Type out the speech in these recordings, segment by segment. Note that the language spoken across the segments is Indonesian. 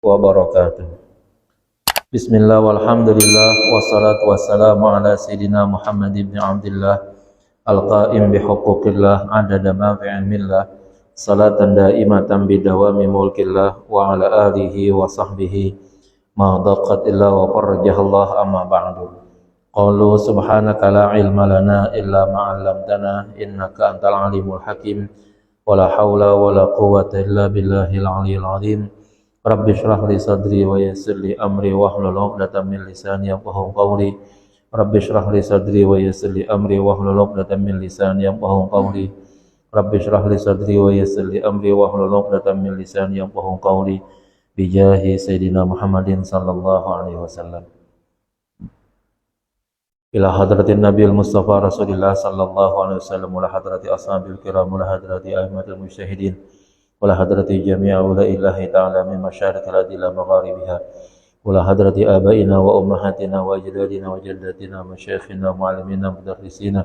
Wabarakatuh. Bismillah walhamdulillah wassalatu wassalamu ala sayyidina Muhammad ibn Abdillah al-qa'im bihuquqillah adada ma fi ilmillah salatan daimatan bidawami mulkillah wa ala alihi wa sahbihi ma daqat illa wa farrajahallah amma ba'du. Qalu subhanaka la ilma lana illa ma 'allamtana innaka antal alimul hakim wa la haula wa la quwwata illa billahil aliyyil azim. Rabbi shrah li sadri wa yassir li amri wahlul 'uqdatam min lisani yafqahu qawli. Rabbi shrah li sadri wa yassir li amri wahlul 'uqdatam min lisani yafqahu qawli. Rabbi shrah li sadri wa yassir li amri wahlul 'uqdatam min lisani yafqahu qawli. Bijahi sayyidina Muhammadin sallallahu alaihi wasallam. Ila hadratin Nabiul Mustafa Rasulillah sallallahu alaihi wasallam wa hadrati ashabil kiram wa hadrati a'immatul mujtahidin wala hadrati jami'a ulaillahi ta'ala min masyariqil ardi ila magharibiha wala hadrati abaina wa ummahatina wa ajdadina wa jaddatina wa masyayikhina wa muallimina mudarrisina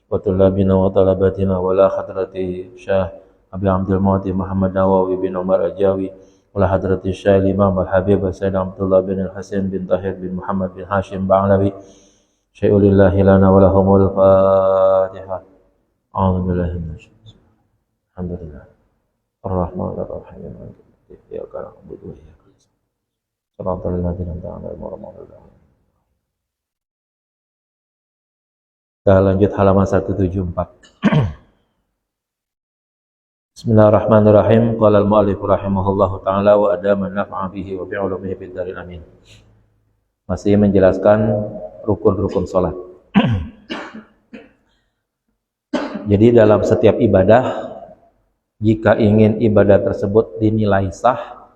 wa tullabina wa talabatina wala hadrati Syekh Abi Abdul Muhti Muhammad Nawawi bin Umar Ajawi wala hadrati Syekh Imam Al-Habib Sayyid Abdullah bin Al-Hasan bin Tahir bin Muhammad bin Hashim Ba'alawi syai'ulillahi lana wa lahumul Fatihah. A'udzu billahi minasyaitonir rajim. Alhamdulillah. Ar-Rahman Ar-Rahim. Iyyaka na'budu wa iyyaka nasta'in. Shiratal ladzina an'amta 'alaihim. Kita lanjut halaman 174. Bismillahirrahmanirrahim. Qala al-mu'allif rahimahullahu ta'ala wa adama an-naf'a bihi wa bi'ulumihi fid daril amin. Masih menjelaskan rukun-rukun salat. Jadi dalam setiap ibadah, jika ingin ibadah tersebut dinilai sah,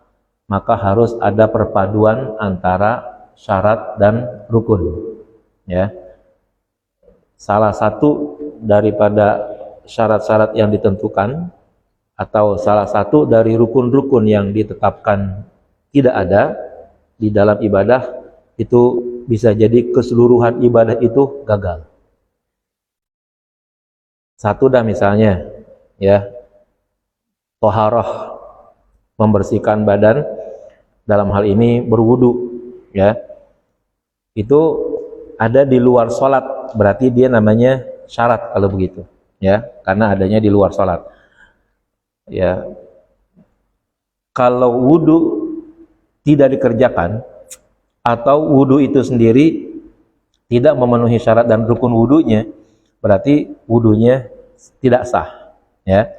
maka harus ada perpaduan antara syarat dan rukun. Ya. Salah satu daripada syarat-syarat yang ditentukan atau salah satu dari rukun-rukun yang ditetapkan tidak ada di dalam ibadah, itu bisa jadi keseluruhan ibadah itu gagal. Satu dah misalnya, ya, toharoh, membersihkan badan, dalam hal ini berwudu, ya, itu ada di luar sholat, berarti dia namanya syarat kalau begitu, ya, karena adanya di luar sholat, ya. Kalau wudu tidak dikerjakan atau wudu itu sendiri tidak memenuhi syarat dan rukun wudunya, berarti wudunya tidak sah, ya.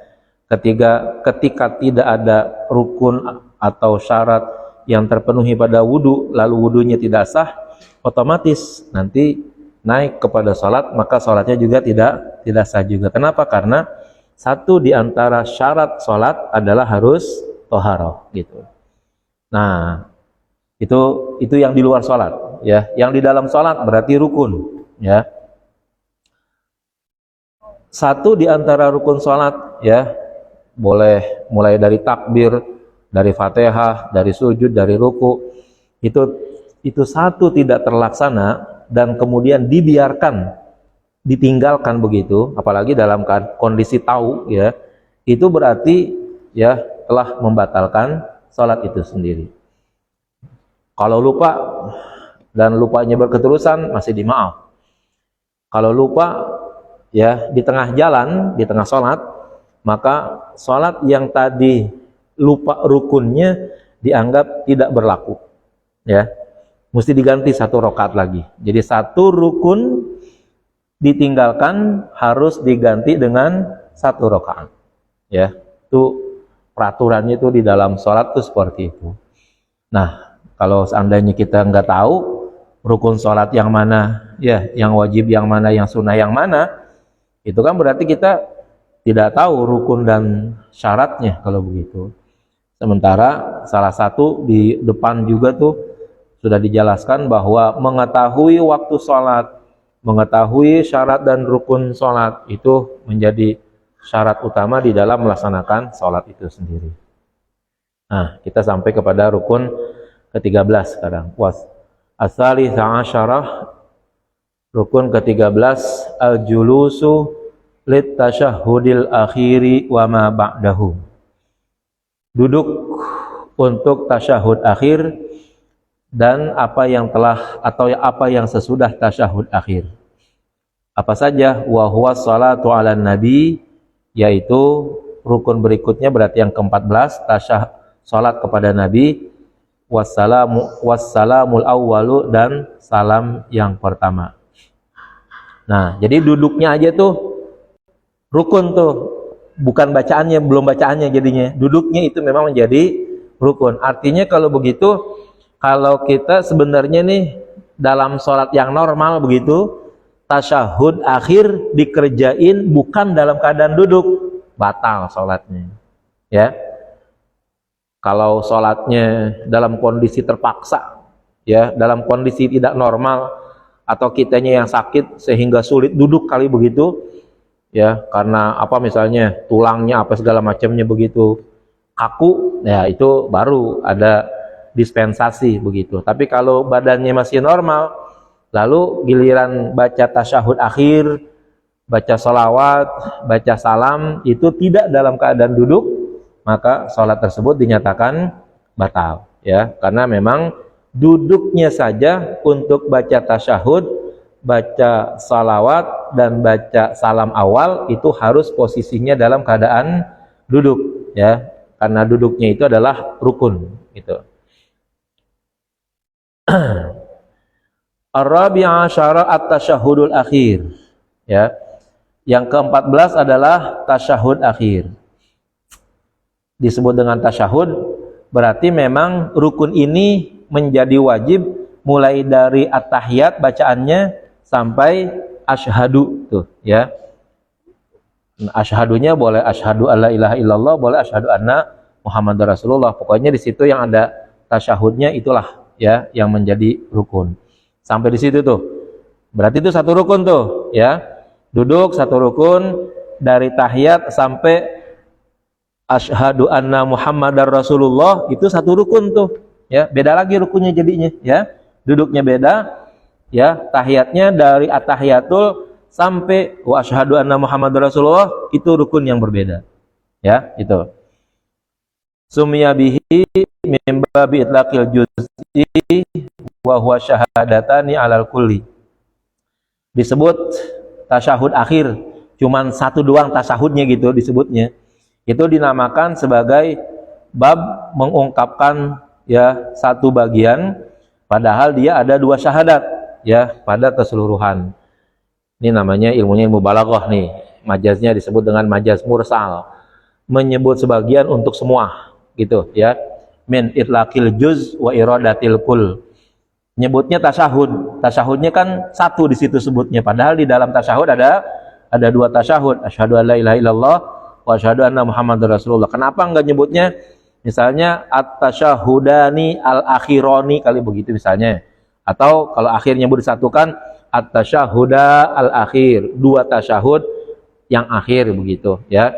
Ketika tidak ada rukun atau syarat yang terpenuhi pada wudu, lalu wudunya tidak sah, otomatis nanti naik kepada sholat, maka sholatnya juga tidak sah juga. Kenapa? Karena satu di antara syarat sholat adalah harus toharoh, gitu. Nah, itu yang di luar sholat, ya. Yang di dalam sholat berarti rukun, ya. Satu di antara rukun sholat, ya, boleh mulai dari takbir, dari fatihah, dari sujud, dari ruku, itu satu tidak terlaksana dan kemudian dibiarkan, ditinggalkan begitu, apalagi dalam kondisi tahu, ya, itu berarti, ya, telah membatalkan sholat itu sendiri. Kalau lupa dan lupanya berketerusan masih dimaaf. Kalau lupa, ya, di tengah jalan, di tengah sholat, maka sholat yang tadi lupa rukunnya dianggap tidak berlaku, ya, mesti diganti satu rakaat lagi. Jadi satu rukun ditinggalkan harus diganti dengan satu rakaat, ya. Itu peraturannya itu di dalam sholat itu seperti itu. Nah, kalau seandainya kita nggak tahu rukun sholat yang mana, ya, yang wajib yang mana, yang sunnah yang mana, itu kan berarti kita tidak tahu rukun dan syaratnya kalau begitu. Sementara salah satu di depan juga tuh sudah dijelaskan bahwa mengetahui waktu sholat, mengetahui syarat dan rukun sholat itu menjadi syarat utama di dalam melaksanakan sholat itu sendiri. Nah, kita sampai kepada rukun ke-13 sekarang. As-salisa asyarah, rukun ke-13, al-julusu lit tasyahhudil akhiri wa ma ba'dahu. Duduk untuk tasyahud akhir dan apa yang telah atau apa yang sesudah tasyahud akhir. Apa saja? Wa huwa sholatu ala nabi, yaitu rukun berikutnya berarti yang ke-14, salat kepada Nabi, wassalamul awwalu, dan salam yang pertama. Nah, jadi duduknya aja tuh rukun tuh, bukan bacaannya, belum bacaannya jadinya. Duduknya itu memang menjadi rukun. Artinya kalau begitu, kalau kita sebenarnya nih dalam sholat yang normal begitu, tasyahud akhir dikerjain bukan dalam keadaan duduk, batal sholatnya. Ya, kalau sholatnya dalam kondisi terpaksa, ya, dalam kondisi tidak normal, atau kitanya yang sakit sehingga sulit duduk kali begitu, ya, karena apa misalnya tulangnya apa segala macamnya begitu kaku, ya itu baru ada dispensasi begitu. Tapi kalau badannya masih normal, lalu giliran baca tasyahud akhir, baca sholawat, baca salam, itu tidak dalam keadaan duduk, maka sholat tersebut dinyatakan batal, ya, karena memang duduknya saja untuk baca tasyahud, baca salawat, dan baca salam awal itu harus posisinya dalam keadaan duduk, ya, karena duduknya itu adalah rukun gitu. Ar-rabi'a asyara at-tasyahudul akhir, ya. Yang ke-14 adalah tasyahud akhir. Disebut dengan tasyahud berarti memang rukun ini menjadi wajib mulai dari at-tahiyat bacaannya sampai asyhadu tuh, ya. Asyhadunya boleh asyhadu alla ilaha illallah, boleh asyhadu anna Muhammadar Rasulullah. Pokoknya di situ yang ada tasyahudnya itulah, ya, yang menjadi rukun. Sampai di situ tuh. Berarti itu satu rukun tuh, ya. Duduk satu rukun, dari tahiyat sampai asyhadu anna Muhammadar Rasulullah itu satu rukun tuh. Ya, beda lagi rukunnya jadinya, ya. Duduknya beda, ya. Tahiyatnya dari at-tahiyatul sampai wa asyhadu anna Muhammadar Rasulullah itu rukun yang berbeda. Ya, itu. Sumya bihi min babi itlaqil juz'i wa huwa syahadatani 'alal kulli. Disebut tasyahud akhir, cuman satu doang tasyahudnya gitu disebutnya. Itu dinamakan sebagai bab mengungkapkan, ya, satu bagian padahal dia ada dua syahadat, ya, pada keseluruhan. Ini namanya ilmunya ilmu balaghah nih. Majaznya disebut dengan majaz mursal, menyebut sebagian untuk semua gitu, ya. Min itlaqil juz wa iradatil kull. Nyebutnya tasyahud. Tasyahudnya kan satu di situ sebutnya, padahal di dalam tasyahud ada dua tasyahud, asyhadu alla ilaha illallah wa asyhadu anna Muhammadar Rasulullah. Kenapa enggak nyebutnya misalnya at-tasyahudani al-akhironi kali begitu misalnya, atau kalau akhir nyebut disatukan at-tasyahuda al-akhir, dua tasyahud yang akhir begitu, ya.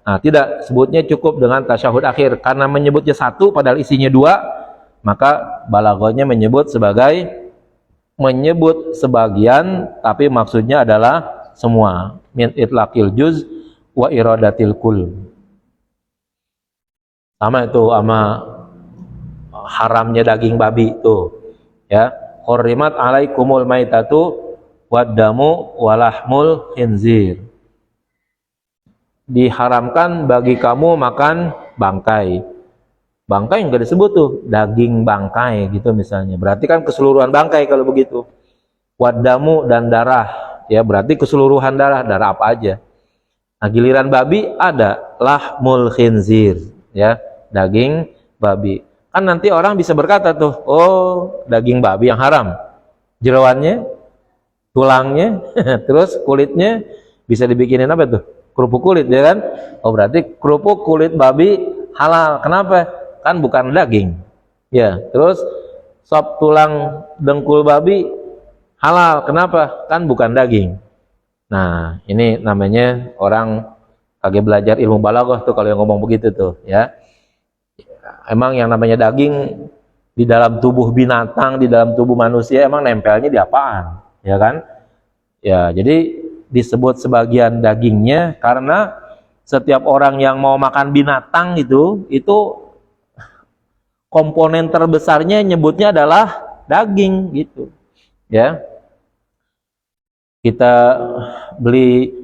Nah, tidak, sebutnya cukup dengan tasyahud akhir karena menyebutnya satu padahal isinya dua, maka balaghahnya menyebut sebagian tapi maksudnya adalah semua. Min itlaqil juz wa iradatil kull. Sama itu sama haramnya daging babi itu, ya. Hurrimat alaikumul maitatu waddamu walahmul khinzir. Diharamkan bagi kamu makan bangkai. Bangkai enggak disebut tuh, daging bangkai gitu misalnya. Berarti kan keseluruhan bangkai kalau begitu. Waddamu dan darah, ya, berarti keseluruhan darah apa aja. Nah, giliran babi ada lahmul khinzir, ya, daging babi. Kan nanti orang bisa berkata tuh, oh, daging babi yang haram. Jeroannya, tulangnya, terus kulitnya bisa dibikinin apa tuh? Kerupuk kulit, ya kan? Oh, berarti kerupuk kulit babi halal. Kenapa? Kan bukan daging. Ya, terus sop tulang dengkul babi halal. Kenapa? Kan bukan daging. Nah, ini namanya orang kagak belajar ilmu balaghah tuh kalau yang ngomong begitu tuh, ya. Emang yang namanya daging di dalam tubuh binatang, di dalam tubuh manusia emang nempelnya di apaan, ya kan? Ya, jadi disebut sebagian dagingnya karena setiap orang yang mau makan binatang itu komponen terbesarnya nyebutnya adalah daging gitu. Ya. Kita beli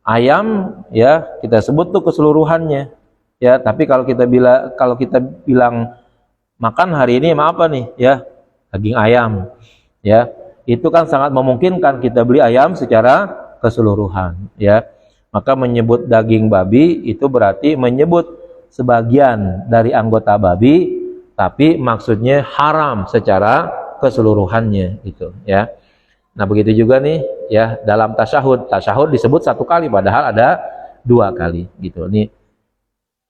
ayam ya, kita sebut tuh keseluruhannya. Ya, tapi kalau kita bilang makan hari ini sama apa nih? Ya, daging ayam. Ya, itu kan sangat memungkinkan kita beli ayam secara keseluruhan, ya. Maka menyebut daging babi itu berarti menyebut sebagian dari anggota babi, tapi maksudnya haram secara keseluruhannya itu, ya. Nah, begitu juga nih ya dalam tasyahud. Tasyahud disebut satu kali padahal ada dua kali gitu. Ini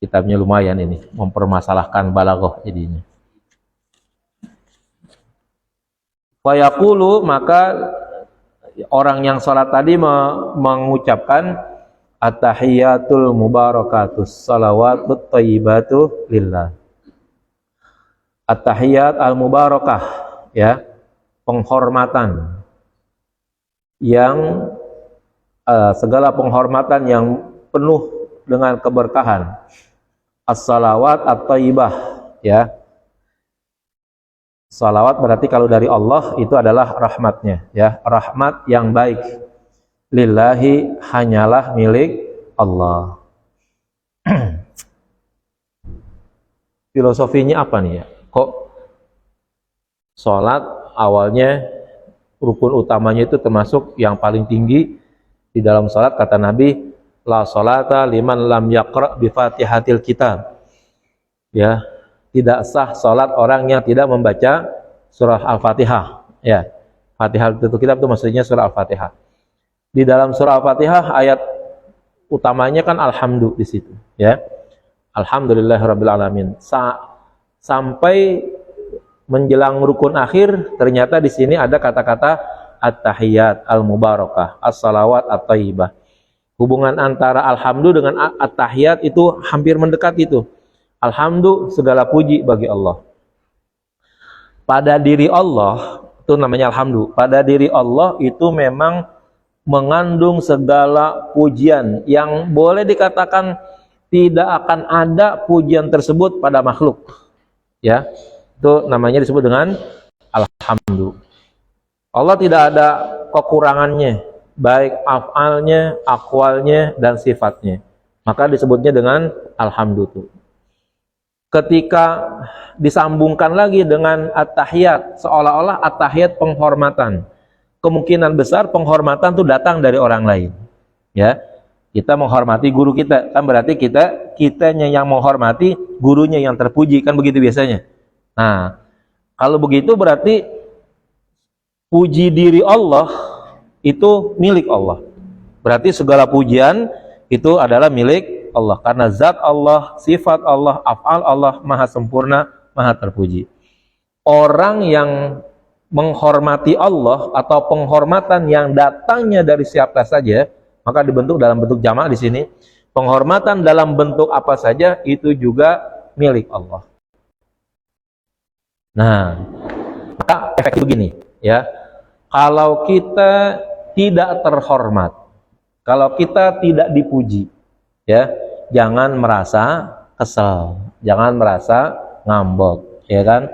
kitabnya lumayan ini, mempermasalahkan balaghah jadinya. Wa yaqulu, maka orang yang salat tadi mengucapkan at-tahiyatul mubarakatus salawatut thayyibatu lillah. At-tahiyat al-mubarakah, ya, penghormatan yang segala penghormatan yang penuh dengan keberkahan. As-salawat at-thayyibah, ya. Salawat berarti kalau dari Allah itu adalah rahmatnya, ya, rahmat yang baik. Lillahi, hanyalah milik Allah. Filosofinya apa nih ya? Kok sholat awalnya rukun utamanya itu termasuk yang paling tinggi di dalam sholat? Kata Nabi, la sholata liman lam yaqra bi fatihatil kitab. Ya, tidak sah sholat orang yang tidak membaca surah Al-Fatihah. Ya, Fatihah itu kitab itu maksudnya surah Al-Fatihah. Di dalam surah Al-Fatihah ayat utamanya kan alhamdu di situ, ya. Alhamdulillahirabbil alamin. Sampai menjelang rukun akhir ternyata di sini ada kata-kata at-tahiyat al-mubarakah, as-salawat at-thayyibah. Hubungan antara alhamdu dengan at-tahiyat itu hampir mendekat itu. Alhamdu, segala puji bagi Allah. Pada diri Allah, itu namanya alhamdu. Pada diri Allah itu memang mengandung segala pujian yang boleh dikatakan tidak akan ada pujian tersebut pada makhluk. Ya, itu namanya disebut dengan alhamdu. Allah tidak ada kekurangannya, baik af'alnya, aqwalnya, dan sifatnya. Maka disebutnya dengan alhamdu. Ketika disambungkan lagi dengan at-tahiyat, seolah-olah at-tahiyat penghormatan. Kemungkinan besar penghormatan itu datang dari orang lain. Ya, kita menghormati guru kita, kan berarti kitanya yang menghormati, gurunya yang terpuji, kan begitu biasanya. Nah, kalau begitu berarti puji diri Allah itu milik Allah. Berarti segala pujian itu adalah milik Allah, karena zat Allah, sifat Allah, af'al Allah maha sempurna, maha terpuji. Orang yang menghormati Allah atau penghormatan yang datangnya dari siapa saja, maka dibentuk dalam bentuk jamak di sini. Penghormatan dalam bentuk apa saja itu juga milik Allah. Nah, maka efek begini, ya. Kalau kita tidak terhormat, kalau kita tidak dipuji, ya, jangan merasa kesal, jangan merasa ngambek, ya kan?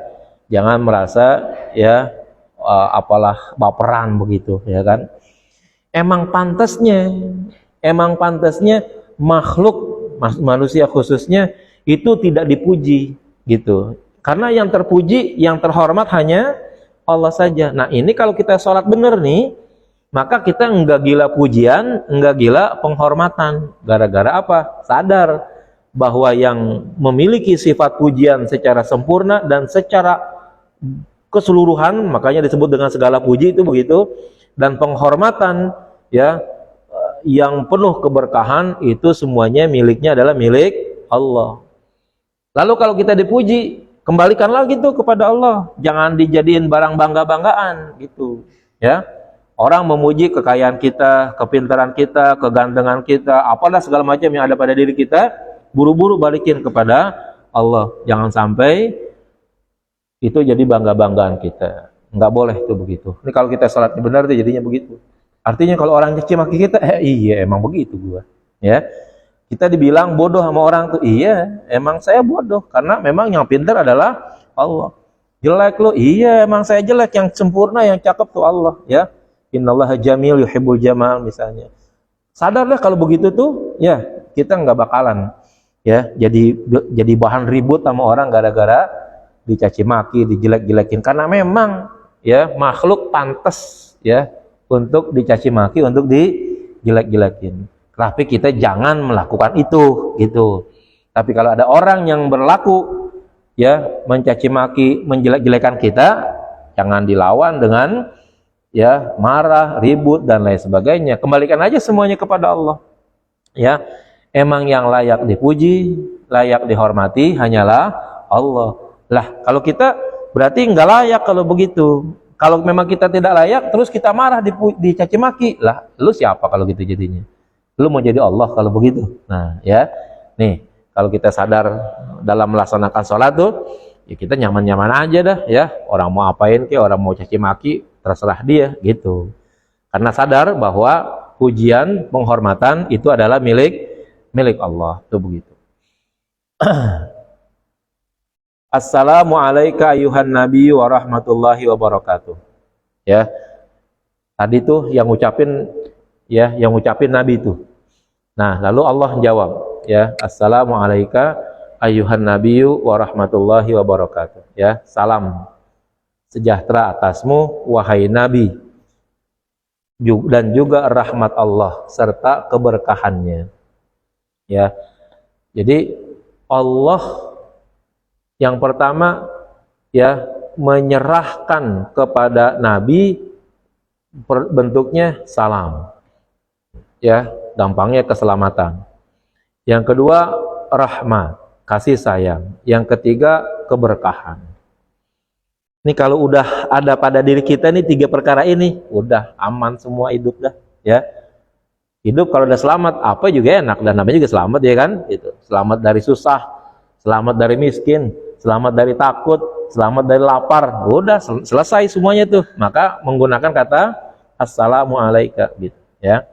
Jangan merasa ya apalah baperan begitu, ya kan? Emang pantasnya makhluk manusia khususnya itu tidak dipuji gitu. Karena yang terpuji, yang terhormat hanya Allah saja. Nah, ini kalau kita sholat benar nih, maka kita enggak gila pujian, enggak gila penghormatan. Gara-gara apa? Sadar bahwa yang memiliki sifat pujian secara sempurna dan secara keseluruhan, makanya disebut dengan segala puji itu begitu, dan penghormatan ya yang penuh keberkahan itu semuanya miliknya adalah milik Allah. Lalu kalau kita dipuji, kembalikan lagi tuh kepada Allah. Jangan dijadiin barang bangga-banggaan gitu, ya. Orang memuji kekayaan kita, kepintaran kita, kegantengan kita, apalah segala macam yang ada pada diri kita, buru-buru balikin kepada Allah. Jangan sampai itu jadi bangga-banggaan kita. Enggak boleh itu begitu. Ini kalau kita salatnya benar itu jadinya begitu. Artinya kalau orang caci maki kita, iya emang begitu gua. Ya. Kita dibilang bodoh sama orang tuh, iya, emang saya bodoh karena memang yang pintar adalah Allah. Jelek lu, iya emang saya jelek, yang sempurna, yang cakep tuh Allah, ya. Innallaha jamil yuhibbul jamal misalnya. Sadarlah kalau begitu tuh, ya kita nggak bakalan ya jadi bahan ribut sama orang gara-gara dicaci maki, dijelek-jelekin, karena memang ya makhluk pantas ya untuk dicaci maki, untuk dijelek-jelekin. Tapi kita jangan melakukan itu gitu. Tapi kalau ada orang yang berlaku ya mencaci maki, menjelek-jelekan kita, jangan dilawan dengan ya marah, ribut dan lain sebagainya. Kembalikan aja semuanya kepada Allah. Ya, emang yang layak dipuji, layak dihormati hanyalah Allah. Lah, kalau kita berarti nggak layak kalau begitu. Kalau memang kita tidak layak, terus kita marah, dicaci maki, lah, lu siapa kalau gitu jadinya? Lu mau jadi Allah kalau begitu? Nah, ya, nih, kalau kita sadar dalam melaksanakan sholat tuh, ya kita nyaman-nyaman aja dah, ya. Orang mau apain ke, orang mau caci maki, terserah dia, gitu. Karena sadar bahwa pujian, penghormatan itu adalah milik Allah, tuh begitu. Assalamualaikum ayuhan nabi wa rahmatullahi wa barakatuh. Ya. Tadi tuh yang ngucapin nabi tuh. Nah, lalu Allah jawab, ya, assalamualaikum ayuhan nabi wa rahmatullahi wa barakatuh. Ya, salam sejahtera atasmu wahai nabi, dan juga rahmat Allah serta keberkahannya. Ya. Jadi Allah yang pertama ya menyerahkan kepada Nabi bentuknya salam, ya gampangnya keselamatan. Yang kedua rahmat, kasih sayang. Yang ketiga keberkahan. Ini kalau udah ada pada diri kita nih tiga perkara ini, udah aman semua hidup dah, ya. Hidup kalau udah selamat, apa juga enak, dan namanya juga selamat ya kan? Gitu. Selamat dari susah, selamat dari miskin, selamat dari takut, selamat dari lapar, udah selesai semuanya tuh. Maka menggunakan kata assalamualaikum gitu, ya.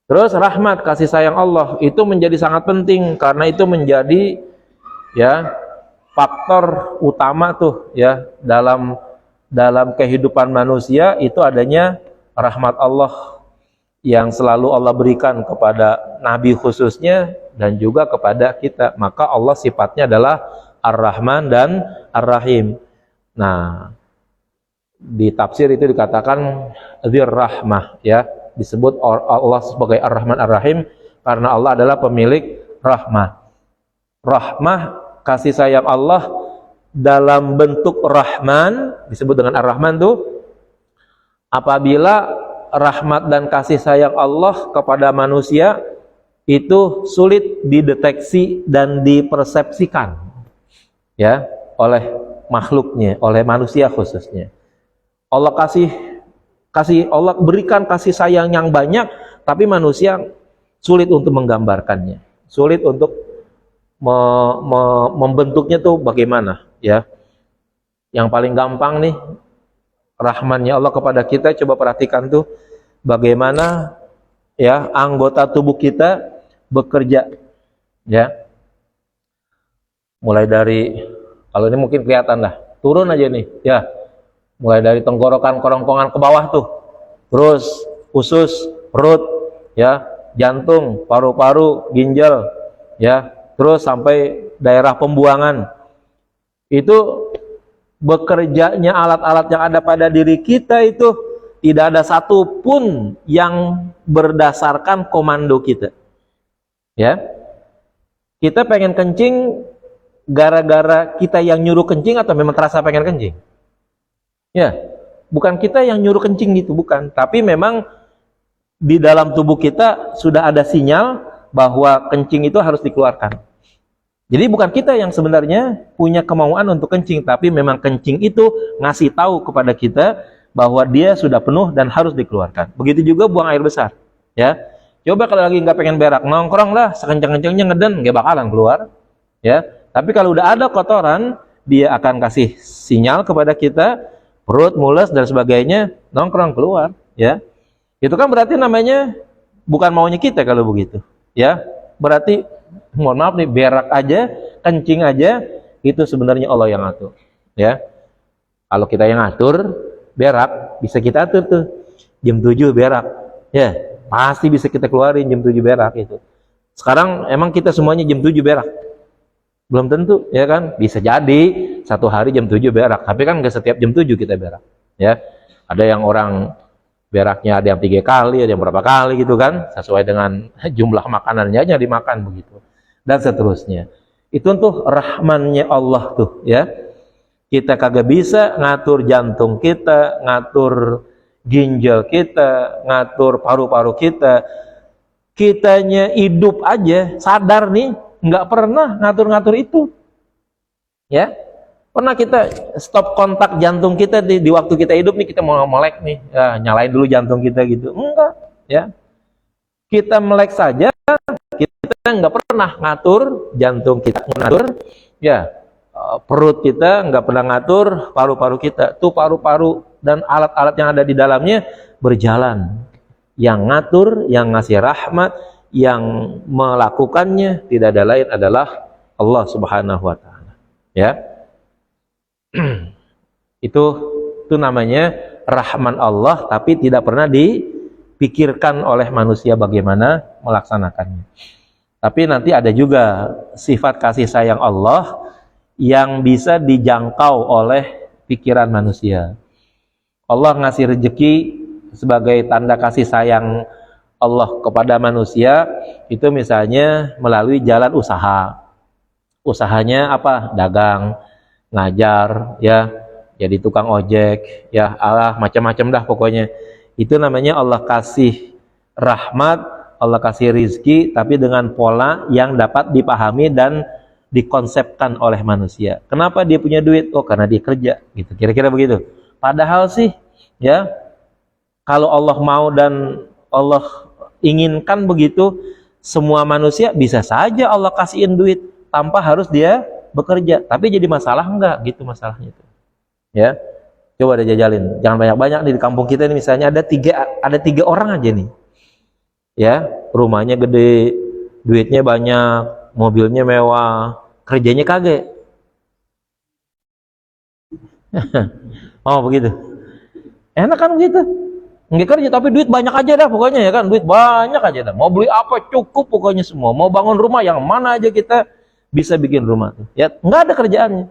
Terus rahmat, kasih sayang Allah itu menjadi sangat penting, karena itu menjadi ya faktor utama tuh ya dalam kehidupan manusia, itu adanya rahmat Allah yang selalu Allah berikan kepada Nabi khususnya dan juga kepada kita. Maka Allah sifatnya adalah Ar-Rahman dan Ar-Rahim. Nah, di tafsir itu dikatakan Dzir-Rahmah, ya, disebut Allah sebagai Ar-Rahman Ar-Rahim karena Allah adalah pemilik rahmah. Rahmah, kasih sayang Allah dalam bentuk Rahman disebut dengan Ar-Rahman tuh apabila rahmat dan kasih sayang Allah kepada manusia itu sulit dideteksi dan dipersepsikan ya oleh makhluknya, oleh manusia khususnya. Allah Allah berikan kasih sayang yang banyak, tapi manusia sulit untuk menggambarkannya, sulit untuk membentuknya tuh bagaimana ya. Yang paling gampang nih rahmannya Allah kepada kita, coba perhatikan tuh bagaimana ya anggota tubuh kita bekerja ya. Mulai dari, kalau ini mungkin kelihatan lah, turun aja nih ya, mulai dari tenggorokan, kerongkongan ke bawah tuh, terus usus, perut ya, jantung, paru-paru, ginjal ya, terus sampai daerah pembuangan. Itu bekerjanya alat-alat yang ada pada diri kita itu tidak ada satupun yang berdasarkan komando kita ya. Kita pengen kencing gara-gara kita yang nyuruh kencing atau memang terasa pengen kencing ya, bukan kita yang nyuruh kencing gitu, bukan, tapi memang di dalam tubuh kita sudah ada sinyal bahwa kencing itu harus dikeluarkan. Jadi bukan kita yang sebenarnya punya kemauan untuk kencing, tapi memang kencing itu ngasih tahu kepada kita bahwa dia sudah penuh dan harus dikeluarkan. Begitu juga buang air besar ya. Coba kalau lagi nggak pengen berak, nongkrong lah sekencang-kencangnya ngeden, nggak bakalan keluar ya. Tapi kalau udah ada kotoran, dia akan kasih sinyal kepada kita, perut, mules dan sebagainya, nongkrong keluar ya. Itu kan berarti namanya bukan maunya kita kalau begitu ya. Berarti mohon maaf nih, berak aja, kencing aja, itu sebenarnya Allah yang atur ya. Kalau kita yang ngatur berak, bisa kita atur tuh jam 7 berak, ya pasti bisa kita keluarin jam 7 berak itu. Sekarang emang kita semuanya jam 7 berak? Belum tentu, ya kan? Bisa jadi satu hari jam 7 berak, tapi kan nggak setiap jam 7 kita berak, ya. Ada yang orang beraknya ada yang 3 kali, ada yang berapa kali gitu kan, sesuai dengan jumlah makanannya yang dimakan begitu, dan seterusnya. Itu tuh rahmannya Allah tuh, ya. Kita kagak bisa ngatur jantung kita, ngatur ginjal kita, ngatur paru-paru kita. Kitanya hidup aja, sadar nih, nggak pernah ngatur-ngatur itu, ya. Pernah kita stop kontak jantung kita di waktu kita hidup nih, kita mau melek nih, ya, nyalain dulu jantung kita gitu, enggak, ya. Kita melek saja, kita nggak pernah ngatur jantung kita, ngatur, ya. Perut kita nggak pernah ngatur paru-paru kita, tuh paru-paru dan alat-alat yang ada di dalamnya berjalan. Yang ngatur, yang ngasih rahmat, yang melakukannya tidak ada lain adalah Allah Subhanahu wa taala, ya. itu namanya rahman Allah, tapi tidak pernah dipikirkan oleh manusia bagaimana melaksanakannya. Tapi nanti ada juga sifat kasih sayang Allah yang bisa dijangkau oleh pikiran manusia. Allah ngasih rezeki sebagai tanda kasih sayang Allah kepada manusia, itu misalnya melalui jalan usaha. Usahanya apa? Dagang, ngajar, ya, jadi tukang ojek, ya, macam-macam dah pokoknya. Itu namanya Allah kasih rahmat, Allah kasih rizki, tapi dengan pola yang dapat dipahami dan dikonsepkan oleh manusia. Kenapa dia punya duit? Oh, karena dia kerja, gitu. Kira-kira begitu. Padahal sih, ya, kalau Allah mau dan Allah inginkan begitu, semua manusia bisa saja Allah kasihin duit tanpa harus dia bekerja. Tapi jadi masalah enggak? Gitu masalahnya itu. Ya, coba ada jajalin. Jangan banyak-banyak nih di kampung kita nih, misalnya ada tiga orang aja nih. Ya, rumahnya gede, duitnya banyak, mobilnya mewah, kerjanya kagak. Oh begitu. Enak kan begitu? Nggak kerja tapi duit banyak aja dah pokoknya, ya kan? Duit banyak aja dah. Mau beli apa cukup pokoknya semua. Mau bangun rumah yang mana aja kita bisa bikin rumah. Ya nggak ada kerjaannya.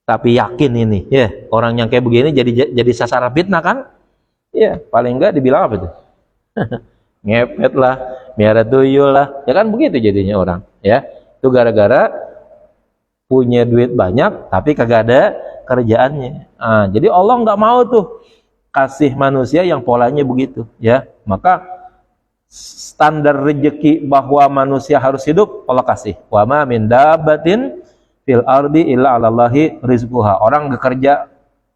Tapi yakin ini, ya orang yang kayak begini jadi sasaran fitnah kan? Ya paling nggak dibilang apa tuh? Ngepet lah, miara tuyul lah, ya kan begitu jadinya orang, ya. Itu gara-gara punya duit banyak tapi kagak ada kerjaannya. Nah, jadi Allah nggak mau tuh kasih manusia yang polanya begitu, ya. Maka standar rezeki bahwa manusia harus hidup Allah kasih. Wa ma min dabbatin fil ardi illa 'alallahi rizquha. Orang bekerja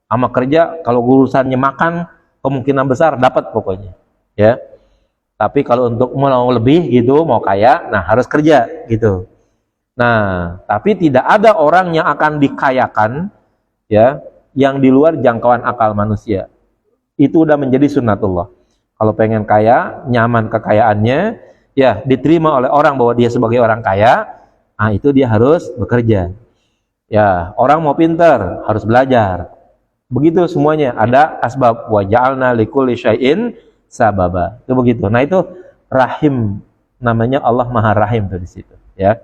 sama kerja, kalau urusannya makan kemungkinan besar dapat pokoknya, ya. Tapi kalau untuk mau lebih gitu, mau kaya, nah harus kerja gitu. Nah, tapi tidak ada orang yang akan dikayakan, ya, yang di luar jangkauan akal manusia. Itu udah menjadi sunnatullah. Kalau pengen kaya, nyaman kekayaannya, ya diterima oleh orang bahwa dia sebagai orang kaya, nah itu dia harus bekerja. Ya, orang mau pintar harus belajar. Begitu semuanya ada asbab. Wa ja'alna likulli syai'in sababa. Itu begitu. Nah, itu rahim, namanya Allah Maha Rahim tuh di situ, ya.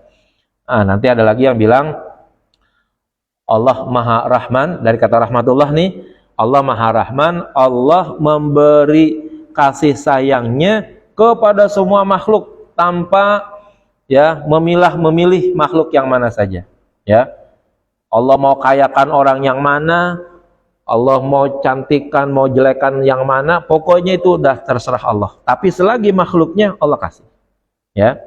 Nah, nanti ada lagi yang bilang Allah Maha Rahman, dari kata rahmatullah nih, Allah Maha Rahman, Allah memberi kasih sayangnya kepada semua makhluk tanpa, ya, memilih makhluk yang mana saja, ya. Allah mau kayakan orang yang mana, Allah mau cantikan, mau jelekan yang mana, pokoknya itu udah terserah Allah. Tapi selagi makhluknya Allah kasih, ya.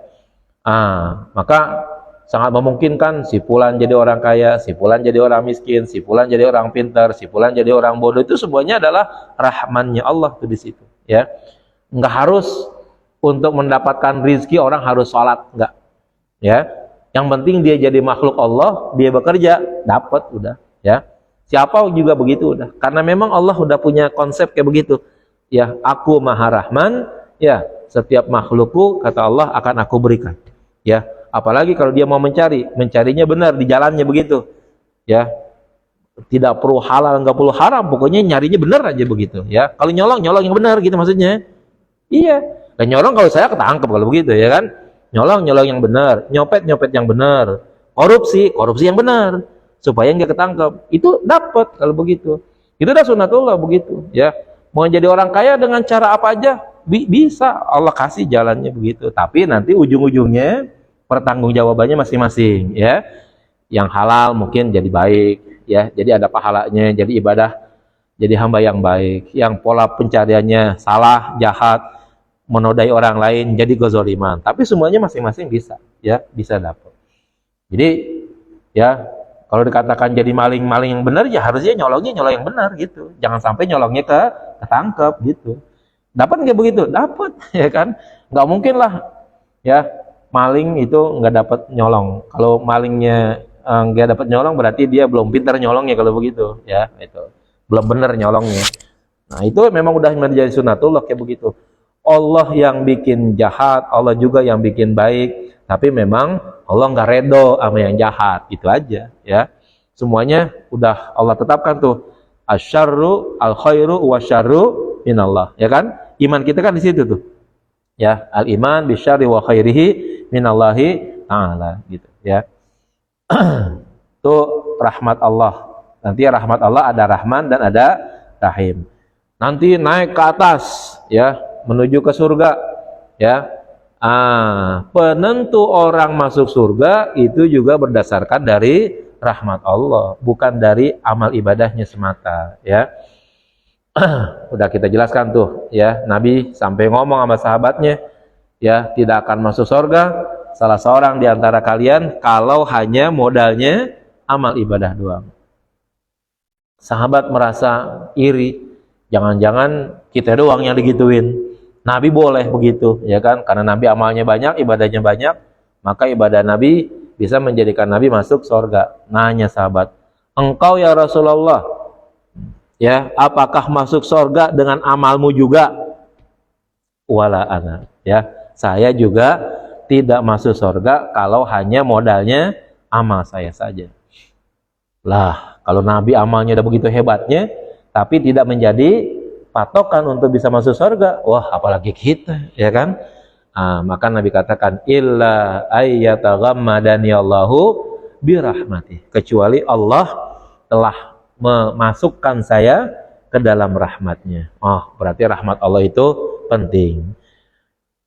Maka sangat memungkinkan si fulan jadi orang kaya, si fulan jadi orang miskin, si fulan jadi orang pintar, si fulan jadi orang bodoh, itu semuanya adalah rahmannya Allah tuh di situ, ya. Enggak harus untuk mendapatkan rizki orang harus sholat, enggak, ya. Yang penting dia jadi makhluk Allah, dia bekerja, dapat udah, ya. Siapa juga begitu udah. Karena memang Allah udah punya konsep kayak begitu. Ya, aku Maha Rahman, ya, setiap makhlukku kata Allah akan aku berikan. Ya, apalagi kalau dia mau mencarinya benar di jalannya begitu. Ya. tidak perlu halal, nggak perlu haram, pokoknya nyarinya benar aja begitu ya. Kalau nyolong yang benar gitu maksudnya. Iya, dan nyolong kalau saya ketangkep kalau begitu ya kan. Nyolong yang benar, nyopet yang benar, korupsi yang benar, supaya nggak ketangkep. Itu dapat kalau begitu. Itu udah sunatullah begitu ya. Mau jadi orang kaya dengan cara apa aja bisa, Allah kasih jalannya begitu. Tapi nanti ujung-ujungnya pertanggungjawabannya masing-masing ya. Yang halal mungkin jadi baik ya, jadi ada pahalanya, jadi ibadah, jadi hamba yang baik. Yang pola pencariannya salah, jahat, menodai orang lain, jadi kezaliman. Tapi semuanya masing-masing bisa ya, bisa dapat. Jadi ya, kalau dikatakan jadi maling yang benar ya harusnya nyolong yang benar gitu. Jangan sampai nyolongnya ketangkep gitu. Dapat nggak begitu? Dapat ya kan? Nggak mungkin lah ya maling itu nggak dapat nyolong. Kalau malingnya nggak dapat nyolong berarti dia belum pintar nyolongnya kalau begitu ya, itu belum benar nyolongnya. Nah itu memang udah menjadi sunatullah kayak begitu. Allah yang bikin jahat, Allah juga yang bikin baik, tapi memang Allah nggak redo sama yang jahat, itu aja ya. Semuanya udah Allah tetapkan tuh, asyarru al khairu wasyarru minallah, ya kan? Iman kita kan di situ tuh ya, al iman bisyarri wa khairihi minallahi ta'ala gitu ya. Itu rahmat Allah. Nanti rahmat Allah ada Rahman dan ada Rahim. Nanti naik ke atas ya, menuju ke surga ya. Penentu orang masuk surga itu juga berdasarkan dari rahmat Allah, bukan dari amal ibadahnya semata ya. Udah kita jelaskan tuh ya, Nabi sampai ngomong sama sahabatnya ya, tidak akan masuk surga salah seorang di antara kalian kalau hanya modalnya amal ibadah doang. Sahabat merasa iri, jangan-jangan kita doang yang digituin. Nabi boleh begitu ya kan, karena Nabi amalnya banyak, ibadahnya banyak, maka ibadah Nabi bisa menjadikan Nabi masuk surga. Nanya sahabat, engkau ya Rasulullah ya, apakah masuk surga dengan amalmu juga? Wala ana ya, saya juga tidak masuk surga kalau hanya modalnya amal saya saja. Lah, kalau Nabi amalnya udah begitu hebatnya, tapi tidak menjadi patokan untuk bisa masuk surga, wah apalagi kita ya kan. Maka Nabi katakan illa ayyataghammadani Allahu birahmati, kecuali Allah telah memasukkan saya ke dalam rahmatnya. Berarti rahmat Allah itu penting.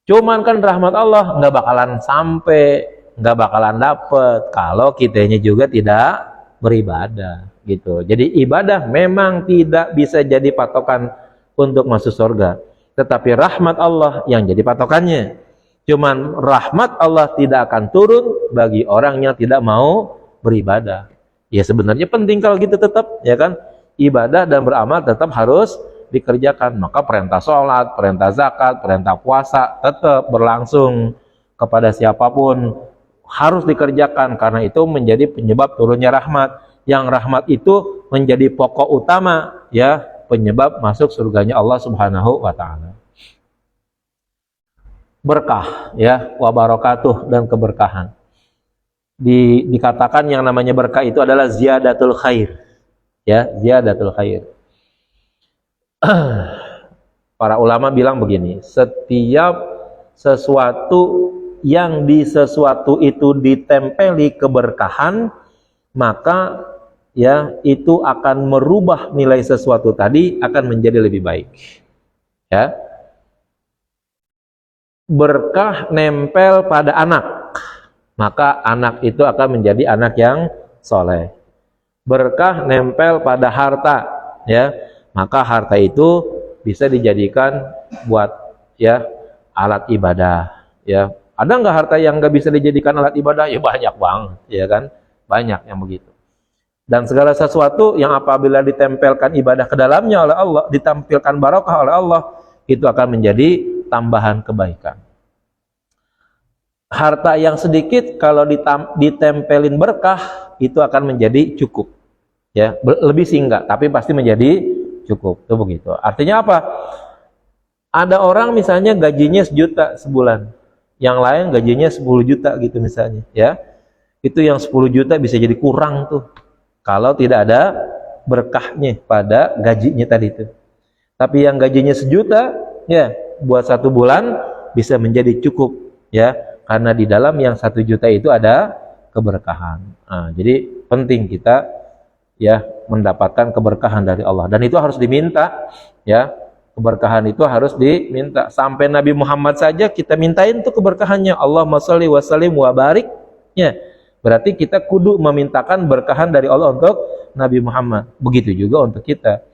Cuman kan rahmat Allah nggak bakalan sampai, nggak bakalan dapet kalau kitanya juga tidak beribadah gitu. Jadi ibadah memang tidak bisa jadi patokan untuk masuk surga, tetapi rahmat Allah yang jadi patokannya. Cuman rahmat Allah tidak akan turun bagi orang yang tidak mau beribadah. Ya sebenarnya penting kalau gitu tetap ya kan, ibadah dan beramal tetap harus dikerjakan. Maka perintah sholat, perintah zakat, perintah puasa tetap berlangsung kepada siapapun, harus dikerjakan karena itu menjadi penyebab turunnya rahmat. Yang rahmat itu menjadi pokok utama ya, penyebab masuk surganya Allah Subhanahu wa taala. Berkah ya, wa barakatuh, dan keberkahan. Dikatakan yang namanya berkah itu adalah ziyadatul khair. Ya, ziyadatul khair. Para ulama bilang begini, setiap sesuatu yang di sesuatu itu ditempeli keberkahan, maka ya itu akan merubah nilai sesuatu tadi akan menjadi lebih baik. Ya. Berkah nempel pada anak, maka anak itu akan menjadi anak yang soleh. Berkah nempel pada harta, ya, maka harta itu bisa dijadikan buat ya alat ibadah. Ya, ada nggak harta yang nggak bisa dijadikan alat ibadah? Ya banyak banget, ya kan, banyak yang begitu. Dan segala sesuatu yang apabila ditempelkan ibadah ke dalamnya oleh Allah, ditampilkan barokah oleh Allah, itu akan menjadi tambahan kebaikan. Harta yang sedikit kalau ditempelin berkah itu akan menjadi cukup, ya lebih sih enggak, tapi pasti menjadi cukup. Itu begitu. Artinya apa? Ada orang misalnya gajinya 1 juta sebulan, yang lain gajinya 10 juta gitu misalnya, ya itu yang 10 juta bisa jadi kurang tuh kalau tidak ada berkahnya pada gajinya tadi itu. Tapi yang gajinya 1 juta, ya buat 1 bulan bisa menjadi cukup, ya, karena di dalam yang 1 juta itu ada keberkahan. Nah, jadi penting kita ya mendapatkan keberkahan dari Allah, dan itu harus diminta, ya. Keberkahan itu harus diminta. Sampai Nabi Muhammad saja kita mintain tuh keberkahannya. Allahumma sholli wa sallim wa barik. Ya, berarti kita kudu memintakan berkahan dari Allah untuk Nabi Muhammad. Begitu juga untuk kita.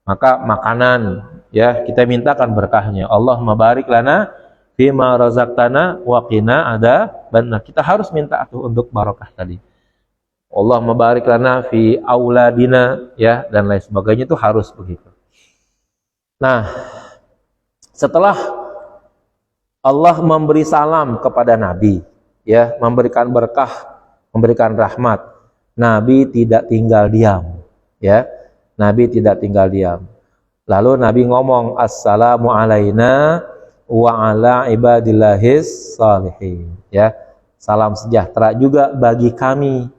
Maka makanan, ya, kita mintakan berkahnya. Allahumma barik lana fima razaqtana wa qina adzabannar. Kita harus minta tuh untuk barokah tadi. Allahumma barik lana fi auladina, ya, dan lain sebagainya, itu harus begitu. Nah, setelah Allah memberi salam kepada Nabi, ya, memberikan berkah, memberikan rahmat, Nabi tidak tinggal diam, ya. Nabi tidak tinggal diam. Lalu Nabi ngomong, assalamu alaina wa ala ibadillahis salihin, ya. Salam sejahtera juga bagi kami.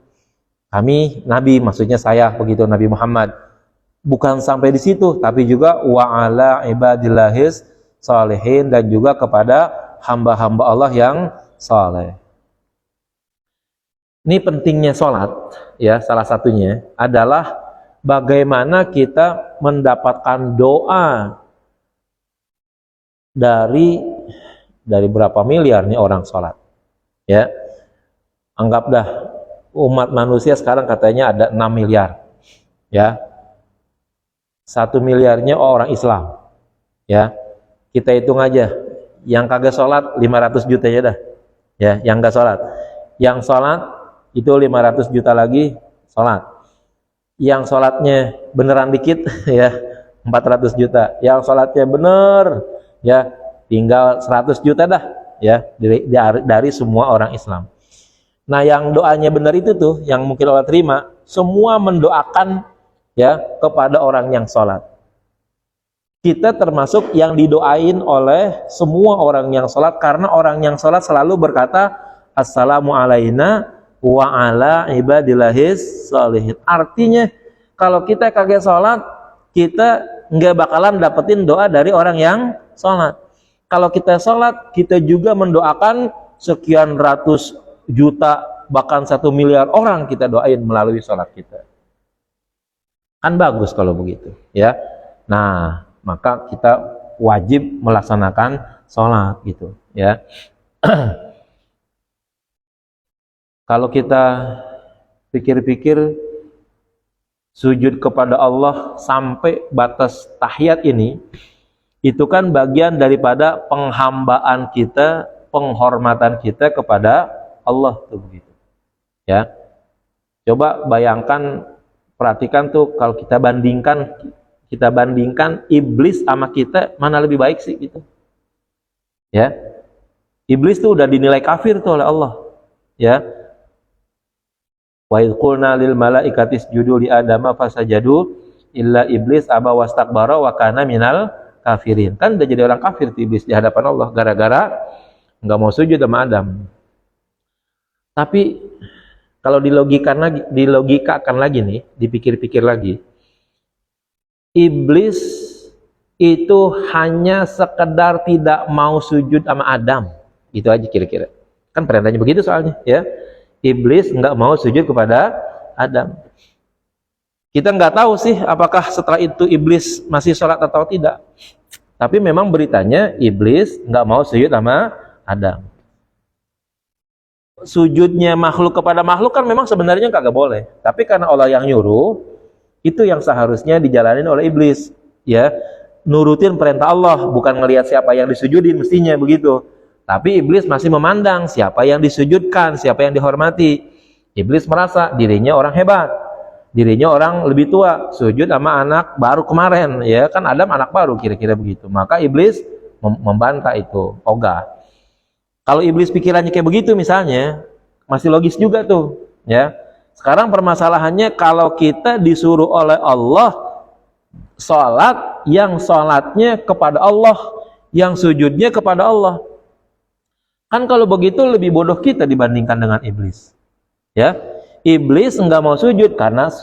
Kami Nabi, maksudnya saya, begitu, Nabi Muhammad. Bukan sampai di situ, tapi juga wa ala ibadillahis salihin, dan juga kepada hamba-hamba Allah yang saleh. Ini pentingnya sholat, ya. Salah satunya adalah bagaimana kita mendapatkan doa dari berapa miliar nih orang sholat, ya. Anggap dah umat manusia sekarang katanya ada 6 miliar, ya. 1 miliarnya orang Islam, ya. Kita hitung aja, yang kagak sholat 500 juta ya dah, ya, yang gak sholat. Yang sholat itu 500 juta lagi sholat. Yang sholatnya beneran dikit, ya, 400 juta. Yang sholatnya bener, ya, tinggal 100 juta dah, ya, dari semua orang Islam. Nah, yang doanya benar itu tuh, yang mungkin Allah terima, semua mendoakan, ya, kepada orang yang sholat. Kita termasuk yang didoain oleh semua orang yang sholat, karena orang yang sholat selalu berkata assalamu alaina wa ala ibadillahis sholihin. Artinya kalau kita kagak sholat, kita nggak bakalan dapetin doa dari orang yang sholat. Kalau kita sholat, kita juga mendoakan sekian ratus juta, bahkan 1 miliar orang kita doain melalui sholat kita. Kan bagus kalau begitu, ya. Nah, maka kita wajib melaksanakan sholat, gitu, ya. Kalau kita pikir-pikir, sujud kepada Allah sampai batas tahiyat ini, itu kan bagian daripada penghambaan kita, penghormatan kita kepada Allah tuh, begitu, ya. Coba bayangkan, perhatikan tuh, kalau kita bandingkan iblis sama kita, mana lebih baik sih, gitu, ya. Iblis tuh udah dinilai kafir tuh oleh Allah, ya. Wa idh qulna lil malaikati isjudu li adama fasajadu illa iblis aba wastakbara wa kana minal kafirin. Kan udah jadi orang kafir tuh iblis di hadapan Allah gara-gara nggak mau sujud sama Adam. Tapi kalau dilogikakan lagi nih, dipikir-pikir lagi, iblis itu hanya sekedar tidak mau sujud sama Adam, itu aja kira-kira. Kan perintahnya begitu soalnya, ya. Iblis nggak mau sujud kepada Adam. Kita nggak tahu sih apakah setelah itu iblis masih sholat atau tidak. Tapi memang beritanya iblis nggak mau sujud sama Adam. Sujudnya makhluk kepada makhluk kan memang sebenarnya kagak boleh. Tapi karena Allah yang nyuruh, itu yang seharusnya dijalanin oleh iblis, ya. Nurutin perintah Allah, bukan ngelihat siapa yang disujudin, mestinya begitu. Tapi iblis masih memandang siapa yang disujudkan, siapa yang dihormati. Iblis merasa dirinya orang hebat, dirinya orang lebih tua, sujud sama anak baru kemarin, ya kan, Adam anak baru, kira-kira begitu. Maka iblis membantah itu, ogah. Kalau iblis pikirannya kayak begitu misalnya, masih logis juga tuh, ya. Sekarang permasalahannya kalau kita disuruh oleh Allah sholat, yang sholatnya kepada Allah, yang sujudnya kepada Allah. Kan kalau begitu lebih bodoh kita dibandingkan dengan iblis, ya. Iblis enggak mau sujud karena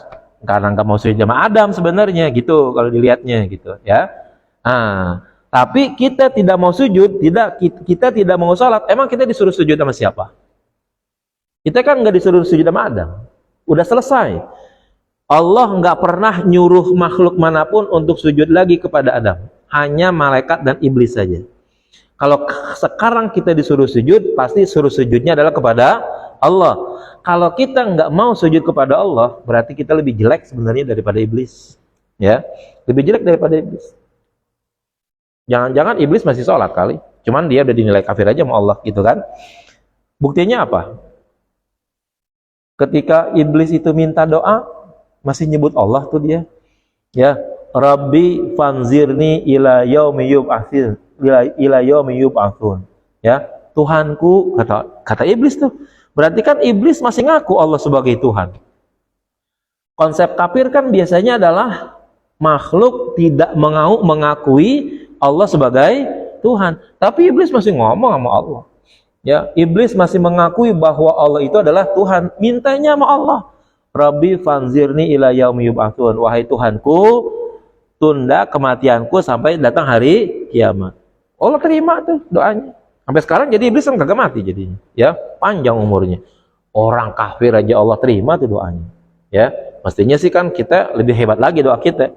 karena nggak mau sujud sama Adam sebenarnya gitu kalau dilihatnya gitu ya. Tapi kita tidak mau sujud, kita tidak mau sholat. Emang kita disuruh sujud sama siapa? Kita kan nggak disuruh sujud sama Adam. Udah selesai. Allah nggak pernah nyuruh makhluk manapun untuk sujud lagi kepada Adam. Hanya malaikat dan iblis saja. Kalau sekarang kita disuruh sujud, pasti suruh sujudnya adalah kepada Allah. Kalau kita nggak mau sujud kepada Allah, berarti kita lebih jelek sebenarnya daripada iblis. Ya, lebih jelek daripada iblis. Jangan-jangan iblis masih sholat kali. Cuman dia udah dinilai kafir aja sama Allah gitu kan. Buktinya apa? Ketika iblis itu minta doa, masih nyebut Allah tuh dia. Ya, Rabbi fanzirni ila yaumi yub'atsun, ila yaumi yub'atsun. Ya, Tuhanku, kata iblis tuh. Berarti kan iblis masih ngaku Allah sebagai Tuhan. Konsep kafir kan biasanya adalah makhluk tidak mengakui Allah sebagai Tuhan. Tapi iblis masih ngomong sama Allah. Ya, iblis masih mengakui bahwa Allah itu adalah Tuhan. Mintanya sama Allah. Rabbi fanzirni ila yaumi yub'atsun. Wahai Tuhanku, tunda kematianku sampai datang hari kiamat. Allah terima tuh doanya. Sampai sekarang jadi iblis kan kagak mati jadinya. Ya, panjang umurnya. Orang kafir aja Allah terima tuh doanya. Ya, mestinya sih kan kita lebih hebat lagi doa kita.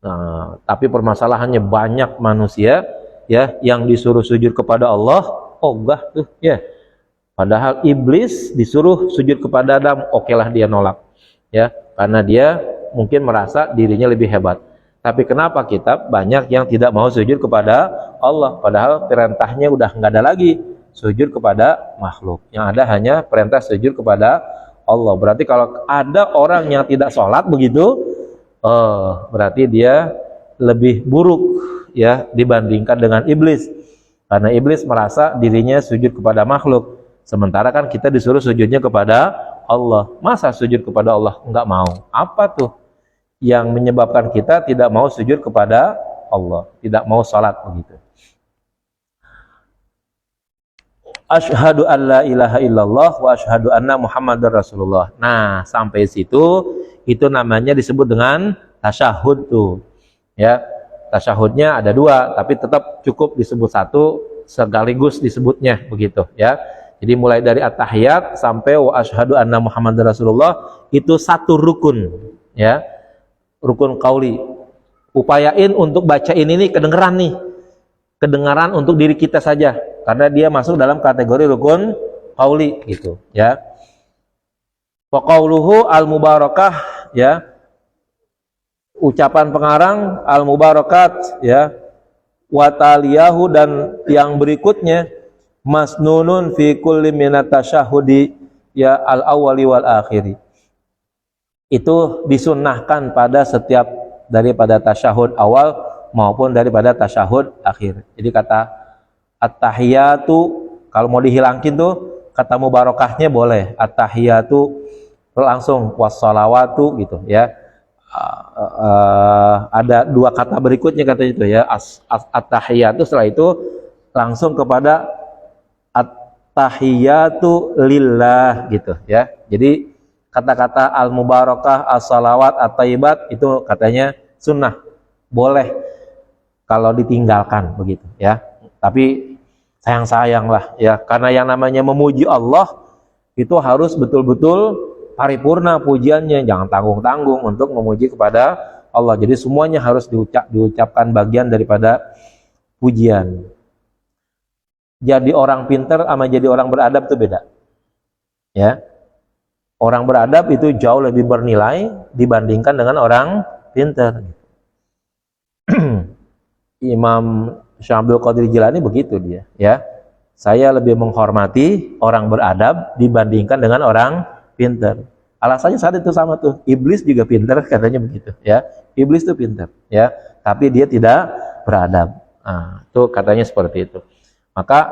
Nah, tapi permasalahannya banyak manusia ya yang disuruh sujud kepada Allah, ogah tuh ya. Padahal iblis disuruh sujud kepada Adam, okelah dia nolak. Ya, karena dia mungkin merasa dirinya lebih hebat. Tapi kenapa kita banyak yang tidak mau sujud kepada Allah? Padahal perintahnya udah nggak ada lagi sujud kepada makhluk. Yang ada hanya perintah sujud kepada Allah. Berarti kalau ada orang yang tidak sholat begitu, berarti dia lebih buruk ya dibandingkan dengan iblis. Karena iblis merasa dirinya sujud kepada makhluk. Sementara kan kita disuruh sujudnya kepada Allah. Masa sujud kepada Allah nggak mau? Apa tuh yang menyebabkan kita tidak mau sujud kepada Allah, tidak mau salat begitu? Asyhadu an la ilaha illallah wa asyhadu anna Muhammadar Rasulullah. Nah, sampai situ itu namanya disebut dengan tasyahud tuh. Ya, tasyahudnya ada dua, tapi tetap cukup disebut satu sekaligus disebutnya begitu ya. Jadi mulai dari at-tahiyat sampai wa asyhadu anna Muhammadar Rasulullah itu satu rukun ya. Rukun qauli. Upayain untuk bacain ini kedengeran nih. Kedengaran untuk diri kita saja karena dia masuk dalam kategori rukun qauli gitu ya. Wa qauluhu al-mubarakah ya. Ucapan pengarang al-mubarakat ya. Wa taliyahu dan yang berikutnya masnunun fi kulli minat tasyahudi ya al-awwali wal akhiri. Itu disunnahkan pada setiap daripada tasyahud awal maupun daripada tasyahud akhir. Jadi kata at-tahiyatu kalau mau dihilangin tuh kata mubarakahnya boleh. At-tahiyatu langsung wassalawatu gitu ya. Ada dua kata berikutnya katanya itu ya. At-tahiyatu setelah itu langsung kepada at-tahiyatu lillah gitu ya. Jadi kata-kata al-mubarakah, as-salawat, at-thayyibat itu katanya sunnah, boleh kalau ditinggalkan begitu ya. Tapi sayang-sayang lah ya, karena yang namanya memuji Allah itu harus betul-betul paripurna pujiannya, jangan tanggung-tanggung untuk memuji kepada Allah. Jadi semuanya harus diucapkan bagian daripada pujian. Jadi orang pintar sama jadi orang beradab itu beda ya. Orang beradab itu jauh lebih bernilai dibandingkan dengan orang pintar. Imam Syekh Abdul Qadir Jilani begitu dia ya. Saya lebih menghormati orang beradab dibandingkan dengan orang pintar. Alasannya saat itu sama tuh. Iblis juga pintar katanya begitu ya. Iblis itu pintar ya, tapi dia tidak beradab. Nah, itu katanya seperti itu. Maka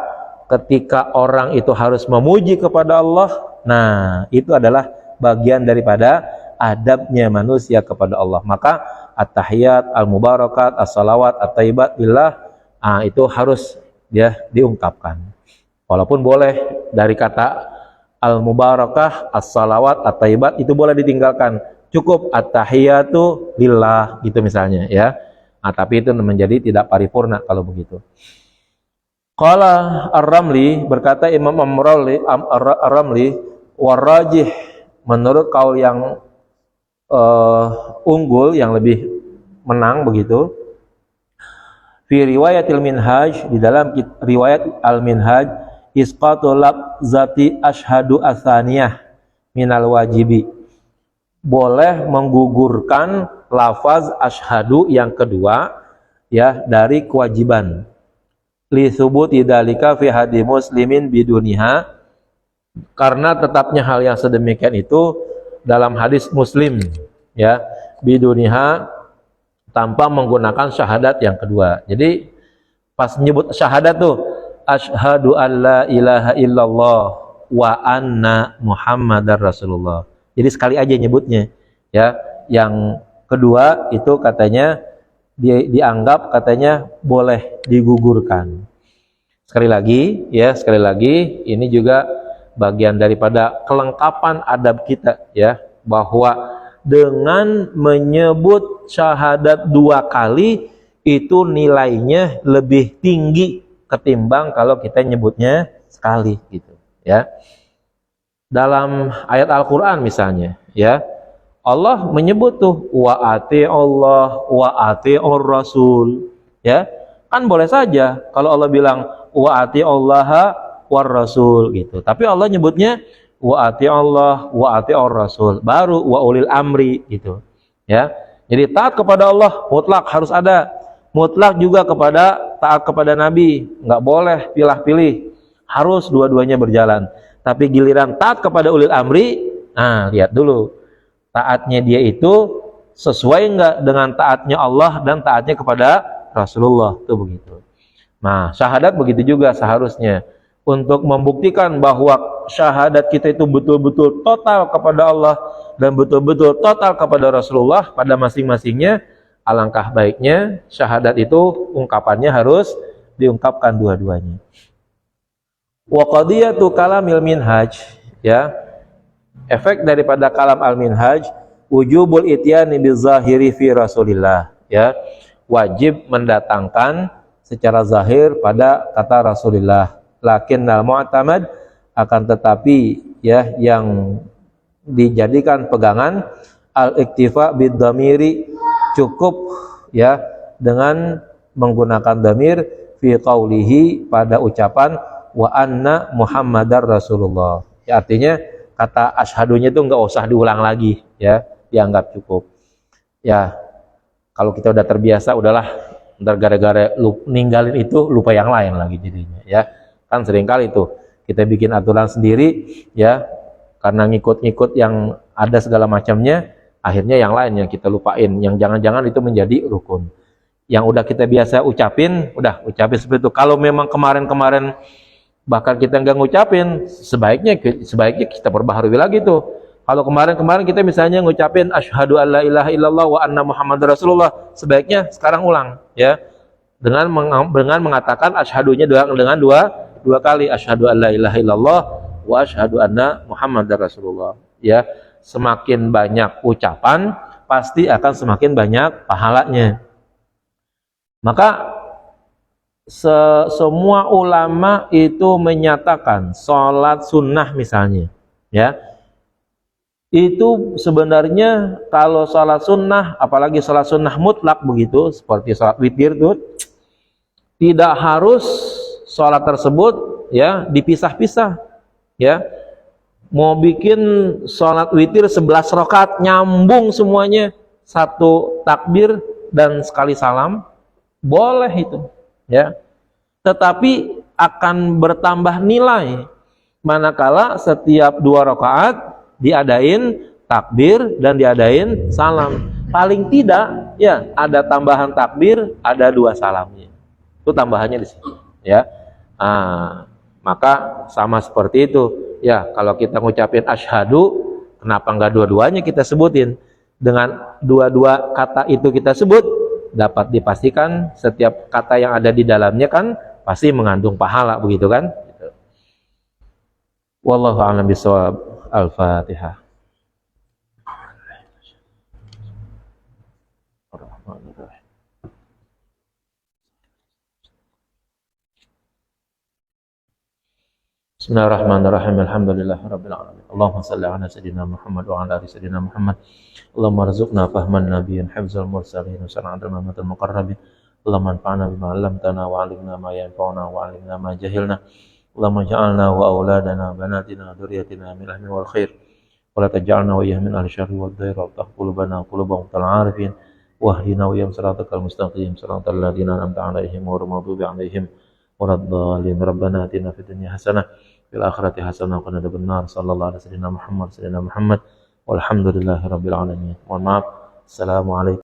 ketika orang itu harus memuji kepada Allah, nah itu adalah bagian daripada adabnya manusia kepada Allah. Maka at-tahiyat, al-mubarakat, as-salawat, at-thayyibat billah, itu harus dia diungkapkan. Walaupun boleh dari kata al-mubarakah, as-salawat, at-thayyibat itu boleh ditinggalkan. cukup at-tahiyatu lillah gitu misalnya ya. Nah, tapi itu menjadi tidak paripurna kalau begitu. Qala Ar-Ramli, berkata Imam Ar-Ramli, warajih, menurut kaul yang unggul, yang lebih menang begitu, fi riwayatil minhaj, di dalam riwayat al-minhaj, isqatu lafzati asyhadu atsaniyah minal wajibi, boleh menggugurkan lafaz asyhadu yang kedua ya dari kewajiban, li thubuti dzalika fi hadi muslimin biduniha, karena tetapnya hal yang sedemikian itu dalam hadis Muslim ya, biduniha, tanpa menggunakan syahadat yang kedua. Jadi pas nyebut syahadat tuh asyhadu alla ilaha illallah wa anna muhammadar rasulullah, jadi sekali aja nyebutnya ya. Yang kedua itu katanya dianggap katanya boleh digugurkan. Sekali lagi ya, sekali lagi ini juga bagian daripada kelengkapan adab kita ya, bahwa dengan menyebut syahadat 2 kali itu nilainya lebih tinggi ketimbang kalau kita nyebutnya sekali gitu ya. Dalam ayat Al-Qur'an misalnya ya, Allah menyebut tuh wa ati'ullah wa ati'ur rasul ya. Kan boleh saja kalau Allah bilang wa ati'ullaha war rasul gitu, tapi Allah nyebutnya wa ati'ullah wa ati'ur rasul, baru wa ulil amri gitu ya. Jadi taat kepada Allah mutlak harus ada, mutlak juga taat kepada Nabi, nggak boleh pilih-pilih, harus dua-duanya berjalan. Tapi giliran taat kepada ulil amri, nah lihat dulu taatnya dia itu sesuai nggak dengan taatnya Allah dan taatnya kepada Rasulullah, tuh begitu. Nah syahadat begitu juga seharusnya, untuk membuktikan bahwa syahadat kita itu betul-betul total kepada Allah dan betul-betul total kepada Rasulullah pada masing-masingnya. Alangkah baiknya syahadat itu ungkapannya harus diungkapkan dua-duanya. Wa qadiyatu kalamil minhaj ya, efek daripada kalam al-minhaj, wujubul ityani bizahiri fi Rasulillah ya, wajib mendatangkan secara zahir pada kata Rasulullah. Lakinnal mu'tamad, akan tetapi ya yang dijadikan pegangan, al-iktifa bid-dhamiri, cukup ya dengan menggunakan dhamir fi qaulihi, pada ucapan wa anna muhammadar rasulullah ya, artinya kata asyhadunya itu enggak usah diulang lagi ya, dianggap cukup ya. Kalau kita udah terbiasa, udahlah, ntar gara-gara ninggalin itu lupa yang lain lagi jadinya ya. Kan seringkali itu kita bikin aturan sendiri ya, karena ngikut-ngikut yang ada segala macamnya, akhirnya yang lain yang kita lupain, yang jangan-jangan itu menjadi rukun. Yang udah kita biasa ucapin, udah ucapin seperti itu. Kalau memang kemarin-kemarin bahkan kita nggak ngucapin, sebaiknya kita perbaharui lagi tuh. Kalau kemarin-kemarin kita misalnya ngucapin asyhadu alla ilaha illallah wa anna muhammadar rasulullah, sebaiknya sekarang ulang ya, dengan mengatakan asyhadunya dengan dua kali, asyhadu alla ilaha illallah wa asyhadu anna muhammadar rasulullah ya. Semakin banyak ucapan pasti akan semakin banyak pahalanya. Maka semua ulama itu menyatakan sholat sunnah misalnya ya, itu sebenarnya kalau sholat sunnah, apalagi sholat sunnah mutlak begitu, seperti sholat witir tuh, tidak harus sholat tersebut ya dipisah-pisah ya. Mau bikin sholat witir 11 rakaat nyambung semuanya, satu takbir dan sekali salam, boleh itu ya, tetapi akan bertambah nilai manakala setiap 2 rakaat diadain takbir dan diadain salam. Paling tidak ya ada tambahan takbir, ada 2 salamnya, itu tambahannya di sini ya. Maka sama seperti itu ya, kalau kita ngucapin asyhadu, kenapa enggak dua-duanya kita sebutin? Dengan dua-dua kata itu kita sebut, dapat dipastikan setiap kata yang ada di dalamnya kan pasti mengandung pahala, begitu kan? Wallahu a'lam bishawab. Al-Fatihah. Bismillahirrahmanirrahim. Alhamdulillahirabbil alamin. Allahumma shalli ala sayidina Muhammad wa ala ali sayidina Muhammad. Allahumma arzuqna fahman nabiyyin, hifdzal mursalin, wa sana'atal mamatal muqarrabin. Allahumma anfa'na bima 'allamtana wa 'allimna ma yanfa'una wa 'allimna ma jahilna. Allahumma ja'alna wa auladana banatina dzurriyyatina min ahli wal khair. Wa la taj'alna wa iyyahu min ahli syarri wad dhair wa tah qulubana qulubahum tal 'arifin. Wahdina wa iyyahm siratal mustaqim, siratal ladzina an'amta 'alaihim ghairil maghdubi 'alaihim waladdallin. Rabbana atina fid dunya hasanah fil akhirati hasanah wa qina adzabannar. Sallallahu alaihi wasallam Muhammad walhamdulillahi rabbil alamin. Mohon maaf. Assalamualaikum.